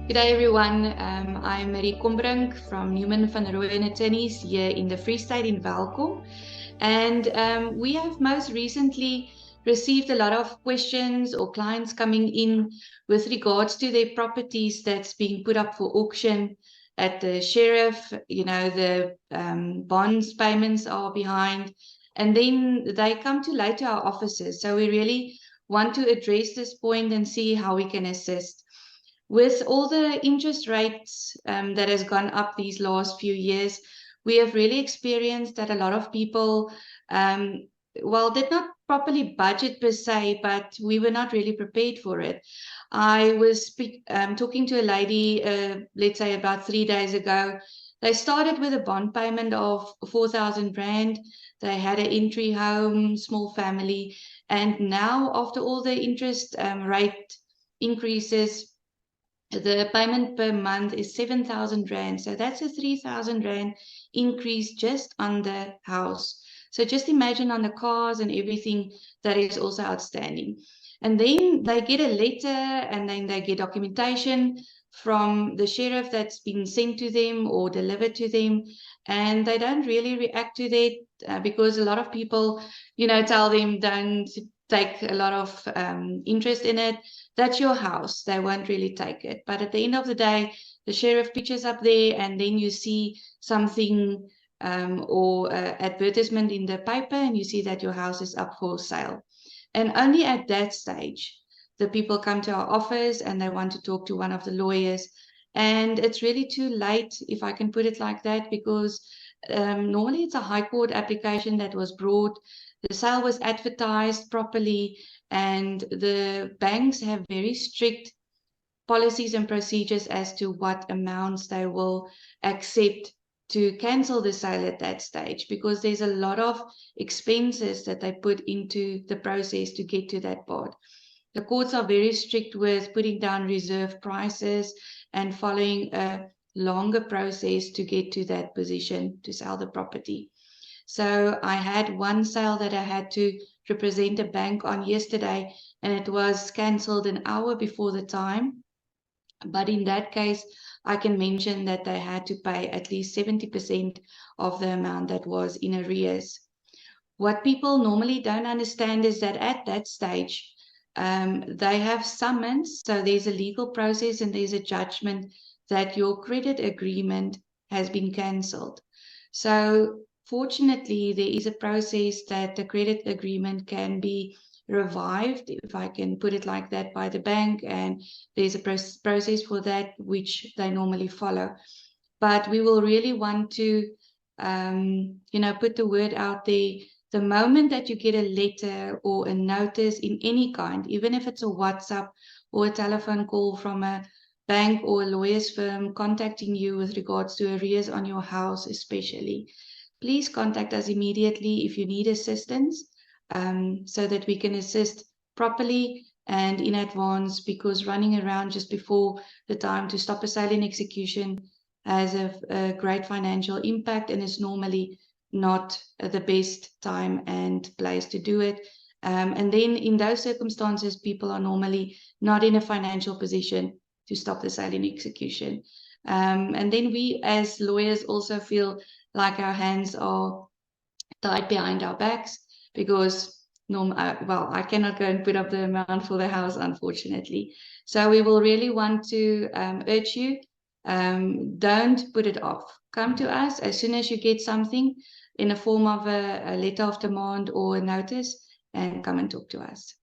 Good day, everyone. I'm Marié Combrink from Neumann van Rooyen attorneys here in the Free State in Welkom. And we have most recently received a lot of questions or clients coming in with regards to their properties that's being put up for auction at the sheriff. You know, the bonds payments are behind, and then they come too late to our offices. So we really want to address this point and see how we can assist. With all the interest rates that has gone up these last few years, we have really experienced that a lot of people, did not properly budget per se, but we were not really prepared for it. I was talking to a lady, let's say about 3 days ago. They started with a bond payment of 4,000 Rand. They had an entry home, small family. And now, after all the interest rate increases, the payment per month is 7,000 Rand. So that's a 3,000 Rand increase just on the house. So just imagine on the cars and everything that is also outstanding. And then they get a letter and then they get documentation from the sheriff that's been sent to them or delivered to them. And they don't really react to that because a lot of people, tell them don't take a lot of interest in it. That's your house. They won't really take it. But at the end of the day, the sheriff pictures up there, and then you see something or advertisement in the paper, and you see that your house is up for sale. And only at that stage, the people come to our office and they want to talk to one of the lawyers. And it's really too late, if I can put it like that, because normally it's a high court application that was brought. The sale was advertised properly, and the banks have very strict policies and procedures as to what amounts they will accept to cancel the sale at that stage, because there's a lot of expenses that they put into the process to get to that part. The courts are very strict with putting down reserve prices and following a longer process to get to that position to sell the property. So I had one sale that I had to represent a bank on yesterday, and it was cancelled an hour before the time. But in that case, I can mention that they had to pay at least 70% of the amount that was in arrears. What people normally don't understand is that at that stage, they have summons. So there's a legal process and there's a judgment that your credit agreement has been cancelled. So fortunately, there is a process that the credit agreement can be revived, if I can put it like that, by the bank, and there's a process for that which they normally follow. But we will really want to, put the word out there. The moment that you get a letter or a notice in any kind, even if it's a WhatsApp or a telephone call from a bank or a lawyer's firm contacting you with regards to arrears on your house especially, please contact us immediately if you need assistance, so that we can assist properly and in advance, because running around just before the time to stop a sale in execution has a great financial impact and is normally not the best time and place to do it. And then in those circumstances, people are normally not in a financial position to stop the sale in execution. And then we as lawyers also feel like our hands are tied behind our backs, because I cannot go and put up the amount for the house, unfortunately. So we will really want to urge you, don't put it off. Come to us as soon as you get something in the form of a letter of demand or a notice, and come and talk to us.